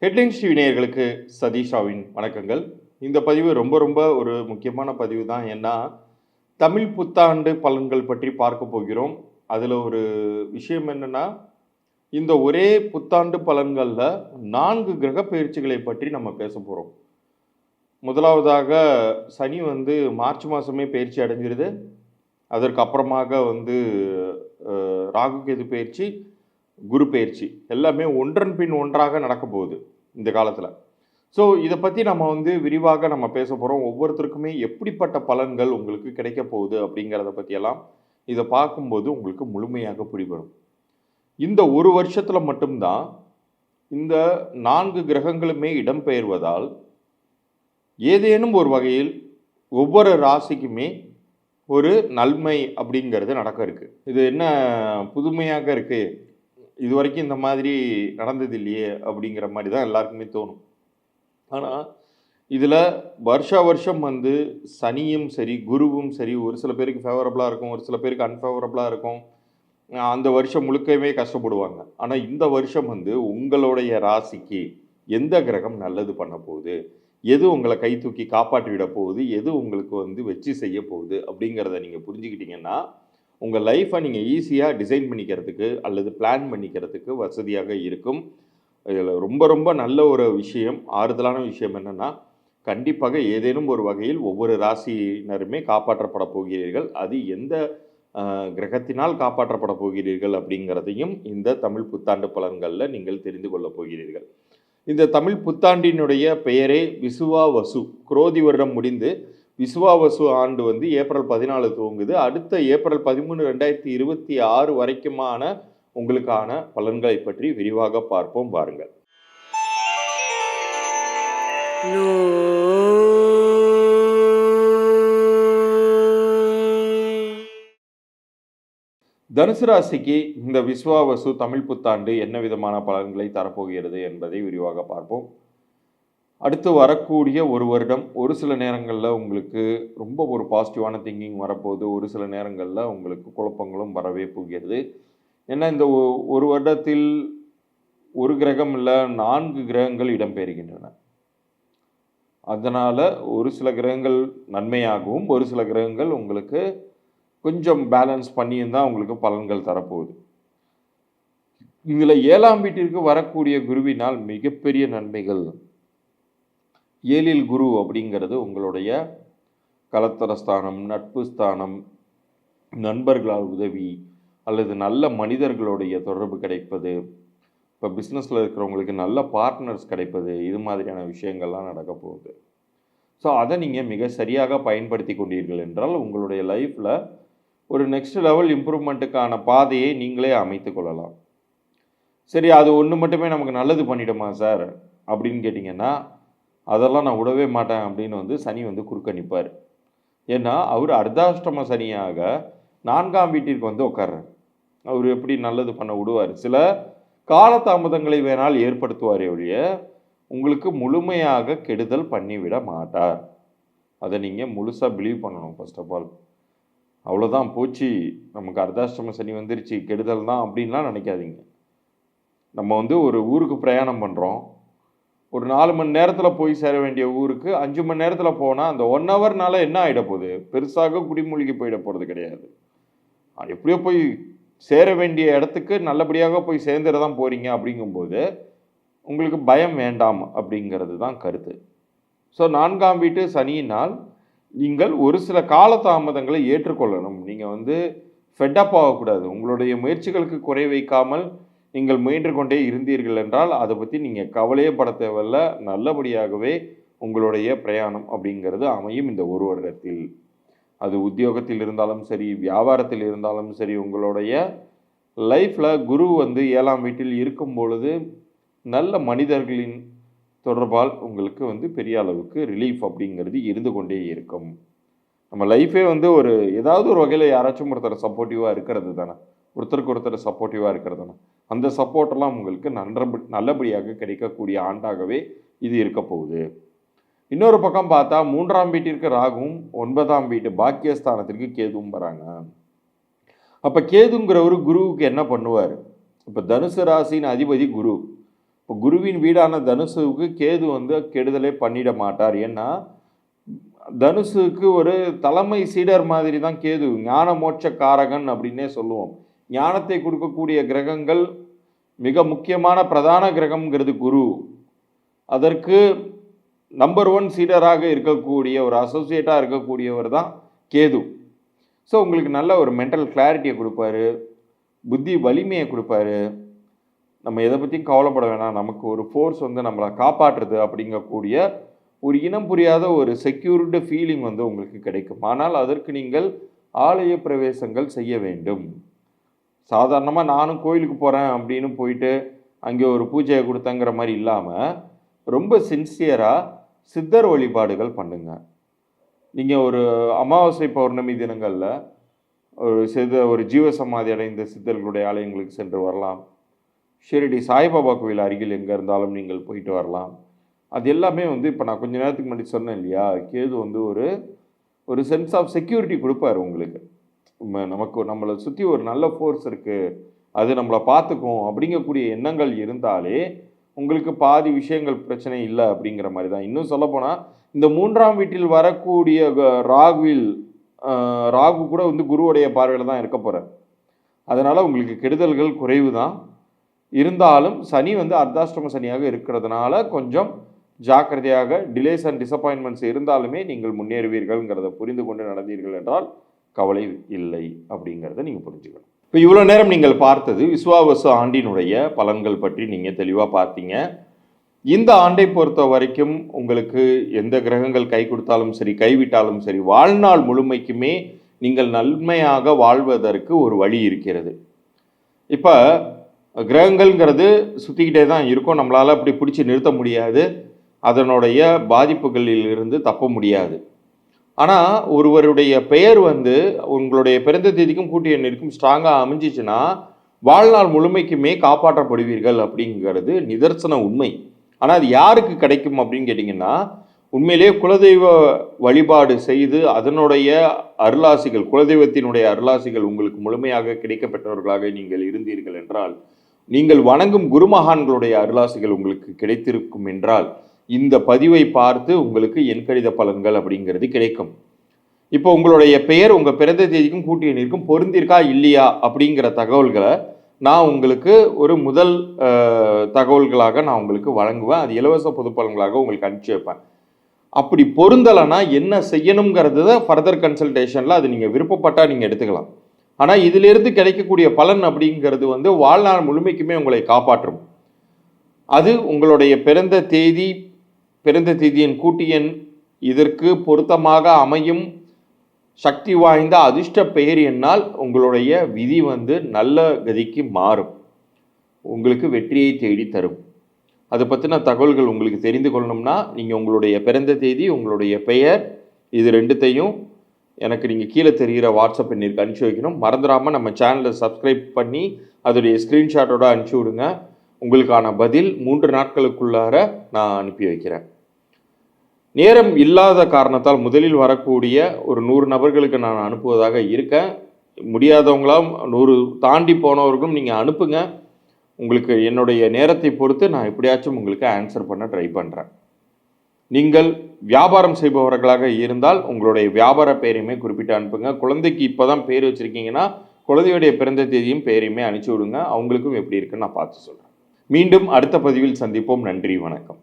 Headlines TV நேயர்களுக்கு சதீஷாவின் வணக்கங்கள். இந்த பதிவு ரொம்ப ரொம்ப ஒரு முக்கியமான பதிவு தான். ஏன்னா தமிழ் புத்தாண்டு பலன்கள் பற்றி பார்க்க போகிறோம். அதில் ஒரு விஷயம் என்னன்னா, இந்த ஒரே புத்தாண்டு பலன்களில் 4 கிரக பயிற்சிகளை பற்றி நம்ம பேச போகிறோம். முதலாவதாக சனி மார்ச் மாதமே பயிற்சி அடைஞ்சிருது. அதற்கு அப்புறமாக ராகு கேது பயிற்சி, குரு பயிற்சி எல்லாமே ஒன்றன் பின் ஒன்றாக நடக்க போகுது இந்த காலத்தில். ஸோ இதை பற்றி நம்ம விரிவாக நம்ம பேச போகிறோம். ஒவ்வொருத்தருக்குமே எப்படிப்பட்ட பலன்கள் உங்களுக்கு கிடைக்க போகுது அப்படிங்கிறத பற்றியெல்லாம் இதை பார்க்கும்போது உங்களுக்கு முழுமையாக பிடிபடும். இந்த ஒரு வருஷத்தில் மட்டும்தான் இந்த 4 கிரகங்களுமே இடம்பெயர்வதால் ஏதேனும் ஒரு வகையில் ஒவ்வொரு ராசிக்குமே ஒரு நன்மை அப்படிங்கிறது நடக்க இருக்குது. இது என்ன புதுமையாக இருக்குது, இது வரைக்கும் இந்த மாதிரி நடந்தது இல்லையே அப்படிங்கிற மாதிரி தான் எல்லாருக்குமே தோணும். ஆனால் இதில் வருஷம் சனியும் சரி குருவும் சரி ஒரு சில பேருக்கு ஃபேவரபுளாக இருக்கும், ஒரு சில பேருக்கு அன்ஃபேவரபுளாக இருக்கும். அந்த வருஷம் முழுக்கவே கஷ்டப்படுவாங்க. ஆனால் இந்த வருஷம் உங்களுடைய ராசிக்கு எந்த கிரகம் நல்லது பண்ண போகுது, எது உங்களை கை தூக்கி காப்பாற்றி விட போகுது, எது உங்களுக்கு வெற்றி செய்ய போகுது அப்படிங்கிறத நீங்கள் புரிஞ்சுக்கிட்டீங்கன்னா உங்கள் லைஃப்பை நீங்கள் ஈஸியாக டிசைன் பண்ணிக்கிறதுக்கு அல்லது பிளான் பண்ணிக்கிறதுக்கு வசதியாக இருக்கும். இதில் ரொம்ப ரொம்ப நல்ல ஒரு விஷயம், ஆறுதலான விஷயம் என்னென்னா, கண்டிப்பாக ஏதேனும் ஒரு வகையில் ஒவ்வொரு ராசியினருமே காப்பாற்றப்பட போகிறீர்கள். அது எந்த கிரகத்தினால் காப்பாற்றப்பட போகிறீர்கள் அப்படிங்கிறதையும் இந்த தமிழ் புத்தாண்டு பலன்களில் நீங்கள் தெரிந்து கொள்ளப் போகிறீர்கள். இந்த தமிழ் புத்தாண்டினுடைய பெயரே விசுவாவசு. குரோதி வருடம் முடிந்து விசுவாவசு ஆண்டு ஏப்ரல் 14 துவங்குது. அடுத்த ஏப்ரல் 13, 2026 வரைக்குமான உங்களுக்கான பலன்களை பற்றி விரிவாக பார்ப்போம். வாருங்கள். தனுசு ராசிக்கு இந்த விசுவாவசு தமிழ் புத்தாண்டு என்ன விதமான பலன்களை தரப்போகிறது என்பதை விரிவாக பார்ப்போம். அடுத்து வரக்கூடிய ஒரு வருடம் ஒரு சில நேரங்களில் உங்களுக்கு ரொம்ப ஒரு பாசிட்டிவான திங்கிங் வரப்போகுது. ஒரு சில நேரங்களில் உங்களுக்கு குழப்பங்களும் வரவே போகிறது. ஏன்னா இந்த ஒரு வருடத்தில் ஒரு கிரகம் இல்லை 4 கிரகங்கள் இடம்பெறுகின்றன. அதனால் ஒரு சில கிரகங்கள் நன்மையாகவும் ஒரு சில கிரகங்கள் உங்களுக்கு கொஞ்சம் பேலன்ஸ் பண்ணியும் தான் உங்களுக்கு பலன்கள் தரப்போகுது. இதில் 7ஆம் வீட்டிற்கு வரக்கூடிய குருவினால் மிகப்பெரிய நன்மைகள். 7ல் குரு அப்படிங்கிறது உங்களுடைய கலத்தரஸ்தானம், நட்பு ஸ்தானம், நண்பர்களால் உதவி அல்லது நல்ல மனிதர்களுடைய தொடர்பு கிடைப்பது, இப்போ பிஸ்னஸில் இருக்கிறவங்களுக்கு நல்ல பார்ட்னர்ஸ் கிடைப்பது, இது மாதிரியான விஷயங்கள்லாம் நடக்க போகுது. ஸோ அதை நீங்கள் மிக சரியாக பயன்படுத்தி கொண்டீர்கள் என்றால் உங்களுடைய லைஃப்பில் ஒரு நெக்ஸ்ட் லெவல் இம்ப்ரூவ்மெண்ட்டுக்கான பாதையை நீங்களே அமைத்து கொள்ளலாம். சரி, அது ஒன்று மட்டுமே நமக்கு நல்லது பண்ணிவிடுமா சார் அப்படின்னு கேட்டிங்கன்னா, அதெல்லாம் நான் விடவே மாட்டேன் அப்படின்னு சனி குறுக்க நிற்பார். ஏன்னா அவர் அர்த்தாஷ்டம சனியாக 4ஆம் வீட்டிற்கு உட்கார்றார். அவர் எப்படி நல்லது பண்ண விடுவார்? சில காலதாமதங்களை வேணால் ஏற்படுத்துவாரே ஒழிய உங்களுக்கு முழுமையாக கெடுதல் பண்ணிவிட மாட்டார். அதை நீங்கள் முழுசாக பிலீவ் பண்ணணும். ஃபர்ஸ்ட் ஆஃப் ஆல் அவ்வளோதான் போச்சு, நமக்கு அர்த்தாஷ்டம சனி வந்துருச்சு, கெடுதல் தான் அப்படின்லாம் நினைக்காதீங்க. நம்ம ஒரு ஊருக்கு பிரயாணம் பண்ணுறோம். ஒரு 4 மணி நேரத்தில் போய் சேர வேண்டிய ஊருக்கு 5 மணி நேரத்தில் போனால் அந்த 1 ஹவர்னால என்ன ஆகிட போகுது? பெருசாக குடிமூழ்கி போயிட போகிறது கிடையாது. எப்படியோ போய் சேர வேண்டிய இடத்துக்கு நல்லபடியாக போய் சேர்ந்துட தான் போகிறீங்க. அப்படிங்கும்போது உங்களுக்கு பயம் வேண்டாம் அப்படிங்கிறது தான் கருத்து. ஸோ 4ஆம் வீட்டு சனியினால் நீங்கள் ஒரு சில காலதாமதங்களை ஏற்றுக்கொள்ளணும். நீங்கள் ஃபெட்டப் ஆகக்கூடாது. உங்களுடைய முயற்சிகளுக்கு குறை வைக்காமல் நீங்கள் முயன்று கொண்டே இருந்தீர்கள் என்றால் அதை பற்றி நீங்கள் கவலையே பட தேவையில்ல. நல்லபடியாகவே உங்களுடைய பிரயாணம் அப்படிங்கிறது அமையும் இந்த ஒரு வருடத்தில். அது உத்தியோகத்தில் இருந்தாலும் சரி, வியாபாரத்தில் இருந்தாலும் சரி, உங்களுடைய லைஃப்பில் குரு 7ஆம் வீட்டில் இருக்கும் பொழுது நல்ல மனிதர்களின் தொடர்பால் உங்களுக்கு பெரிய அளவுக்கு ரிலீஃப் அப்படிங்கிறது இருந்து கொண்டே இருக்கும். நம்ம லைஃபே ஒரு ஏதாவது ஒரு வகையில் யாராச்சும் ஒருத்தர் சப்போர்ட்டிவாக இருக்கிறது தானே, ஒருத்தருக்கு ஒருத்தர் சப்போர்ட்டிவாக இருக்கிறது தானே. அந்த சப்போர்ட்டெல்லாம் உங்களுக்கு நல்லபடியாக கிடைக்கக்கூடிய ஆண்டாகவே இது இருக்க போகுது. இன்னொரு பக்கம் பார்த்தா 3ஆம் வீட்டிற்கு ராகுவும் 9ஆம் வீட்டு பாக்கியஸ்தானத்திற்கு கேதுவும் வராங்க. அப்போ கேதுங்கிறவர் குருவுக்கு என்ன பண்ணுவார்? இப்போ தனுசு ராசியின் அதிபதி குரு. இப்போ குருவின் வீடான தனுசுவுக்கு கேது வந்து கெடுதலே பண்ணிட மாட்டார். ஏன்னா தனுசுக்கு ஒரு தலைமை சீடர் மாதிரி தான் கேது. ஞான மோட்ச காரகன் அப்படின்னே சொல்லுவோம். ஞானத்தை கொடுக்கக்கூடிய கிரகங்கள் மிக முக்கியமான பிரதான கிரகம்ங்கிறது குரு. அதற்கு நம்பர் 1 சீடராக இருக்கக்கூடிய ஒரு அசோசியேட்டாக இருக்கக்கூடியவர் தான் கேது. ஸோ உங்களுக்கு நல்ல ஒரு மென்டல் கிளாரிட்டியை கொடுப்பாரு, புத்தி வலிமையை கொடுப்பாரு. நம்ம எதை பற்றியும் கவலைப்பட வேணாம், நமக்கு ஒரு ஃபோர்ஸ் வந்து நம்மளை காப்பாற்றுறது அப்படிங்கக்கூடிய ஒரு இனம் புரியாத ஒரு செக்யூர்டு ஃபீலிங் வந்து உங்களுக்கு கிடைக்கும். ஆனால் அதற்கு நீங்கள் ஆலய பிரவேசங்கள் செய்ய வேண்டும். சாதாரணமாக நானும் கோயிலுக்கு போகிறேன் அப்படின்னு போயிட்டு அங்கே ஒரு பூஜையை கொடுத்தங்கிற மாதிரி இல்லாமல் ரொம்ப சின்சியராக சித்தர் வழிபாடுகள் பண்ணுங்க. நீங்கள் ஒரு அமாவாசை பௌர்ணமி தினங்களில் ஒரு ஜீவசமாதி அடைந்த சித்தர்களுடைய ஆலயங்களுக்கு சென்று வரலாம். ஷிரடி சாய்பாபா கோவில் அருகில் எங்கே இருந்தாலும் நீங்கள் போயிட்டு வரலாம். அது எல்லாமே வந்து இப்போ நான் கொஞ்ச நேரத்துக்கு முன்னாடி சொன்னேன் இல்லையா, கேது வந்து ஒரு சென்ஸ் ஆஃப் செக்யூரிட்டி கொடுப்பார் உங்களுக்கு. நம்மளை சுற்றி ஒரு நல்ல ஃபோர்ஸ் இருக்குது, அது நம்மளை பார்த்துக்கும் அப்படிங்கக்கூடிய எண்ணங்கள் இருந்தாலே உங்களுக்கு பாதி விஷயங்கள் பிரச்சனை இல்லை அப்படிங்கிற மாதிரி தான். இன்னும் சொல்லப்போனால் இந்த 3ஆம் வீட்டில் வரக்கூடிய ராகு கூட வந்து குருவுடைய பார்வையில் தான் இருக்க போகிறார். அதனால் உங்களுக்கு கெடுதல்கள் குறைவு தான். இருந்தாலும் சனி வந்து அர்த்தாஷ்டம சனியாக இருக்கிறதுனால கொஞ்சம் ஜாக்கிரதையாக டிலேஸ் அண்ட் டிசப்பாயின்மெண்ட்ஸ் இருந்தாலுமே நீங்கள் முன்னேறுவீர்கள்ங்கிறத புரிந்து கொண்டு நடந்தீர்கள் என்றால் கவலை இல்லை அப்படிங்கிறத நீங்கள் புரிஞ்சுக்கணும். இப்போ இவ்வளோ நேரம் நீங்கள் பார்த்தது விஸ்வாவசு ஆண்டினுடைய பலன்கள் பற்றி நீங்கள் தெளிவாக பார்த்தீங்க. இந்த ஆண்டை பொறுத்த வரைக்கும் உங்களுக்கு எந்த கிரகங்கள் கை கொடுத்தாலும் சரி, கைவிட்டாலும் சரி, வாழ்நாள் முழுமைக்குமே நீங்கள் நன்மையாக வாழ்வதற்கு ஒரு வழி இருக்கிறது. இப்போ கிரகங்கள்ங்கிறது சுற்றிக்கிட்டே தான் இருக்கும், நம்மளால் அப்படி பிடிச்சி நிறுத்த முடியாது, அதனுடைய பாதிப்புகளில் இருந்து தப்ப முடியாது. ஆனால் ஒருவருடைய பெயர் வந்து உங்களுடைய பிறந்த தேதிக்கும் கூட்டு எண்ணிற்கும் ஸ்ட்ராங்காக அமைஞ்சிச்சுன்னா வாழ்நாள் முழுமைக்குமே காப்பாற்றப்படுவீர்கள் அப்படிங்கிறது நிதர்சன உண்மை. ஆனால் அது யாருக்கு கிடைக்கும் அப்படின்னு கேட்டிங்கன்னா, உண்மையிலேயே குலதெய்வ வழிபாடு செய்து அதனுடைய அருளாசிகள், குலதெய்வத்தினுடைய அருளாசிகள் உங்களுக்கு முழுமையாக கிடைக்கப்பட்டவர்களாக நீங்கள் இருந்தீர்கள் என்றால், நீங்கள் வணங்கும் குருமகான்களுடைய அருளாசிகள் உங்களுக்கு கிடைத்திருக்கும் என்றால் இந்த பதிவை பார்த்து உங்களுக்கு எண்கணித பலன்கள் அப்படிங்கிறது கிடைக்கும். இப்போ உங்களுடைய பெயர் உங்கள் பிறந்த தேதிக்கும் கூட்டு எண்ணிற்கும் பொருந்திருக்கா இல்லையா அப்படிங்கிற தகவல்களை நான் உங்களுக்கு ஒரு முதல் தகவல்களாக நான் உங்களுக்கு வழங்குவேன். அது இலவச பொது பலன்களாக உங்களுக்கு அனுப்பிச்சி வைப்பேன். அப்படி பொருந்தலைன்னா என்ன செய்யணுங்கிறத ஃபர்தர் கன்சல்டேஷனில் அது நீங்கள் விருப்பப்பட்டால் நீங்கள் எடுத்துக்கலாம். ஆனால் இதிலிருந்து கிடைக்கக்கூடிய பலன் அப்படிங்கிறது வந்து வாழ்நாள் முழுமைக்குமே உங்களை காப்பாற்றும். அது உங்களுடைய பிறந்த தேதியின் கூட்டு எண் இதற்கு பொருத்தமாக அமையும் சக்தி வாய்ந்த அதிர்ஷ்ட பெயர் என்னால் உங்களுடைய விதி வந்து நல்ல கதிக்கு மாறும், உங்களுக்கு வெற்றியை தேடி தரும். அதை பற்றின தகவல்கள் உங்களுக்கு தெரிந்து கொள்ளணும்னா நீங்கள் உங்களுடைய பிறந்த தேதி, உங்களுடைய பெயர், இது ரெண்டுத்தையும் எனக்கு நீங்கள் கீழே தெரிகிற வாட்ஸ்அப் எண்ணிற்கு அனுப்பிச்சி வைக்கணும். மறந்துடாமல் நம்ம சேனலை சப்ஸ்கிரைப் பண்ணி அதோடைய ஸ்க்ரீன்ஷாட்டோட அனுப்பிச்சி விடுங்க. உங்களுக்கான பதில் 3 நாட்களுக்குள்ளார நான் அனுப்பி வைக்கிறேன். நேரம் இல்லாத காரணத்தால் முதலில் வரக்கூடிய ஒரு 100 நபர்களுக்கு நான் அனுப்புவதாக இருக்கேன். முடியாதவங்களாம் 100 தாண்டி போனவர்களும் நீங்கள் அனுப்புங்க. உங்களுக்கு என்னுடைய நேரத்தை பொறுத்து நான் எப்படியாச்சும் உங்களுக்கு ஆன்சர் பண்ண ட்ரை பண்ணுறேன். நீங்கள் வியாபாரம் செய்பவர்களாக இருந்தால் உங்களுடைய வியாபார பெயரையுமே குறிப்பிட்டு அனுப்புங்க. குழந்தைக்கு இப்போ தான் பேர் வச்சுருக்கீங்கன்னா குழந்தையுடைய பிறந்த தேதியும் பெயரையுமே அனுப்பிச்சி விடுங்க. அவங்களுக்கும் எப்படி இருக்குன்னு நான் பார்த்து சொல்கிறேன். மீண்டும் அடுத்த பதிவில் சந்திப்போம். நன்றி, வணக்கம்.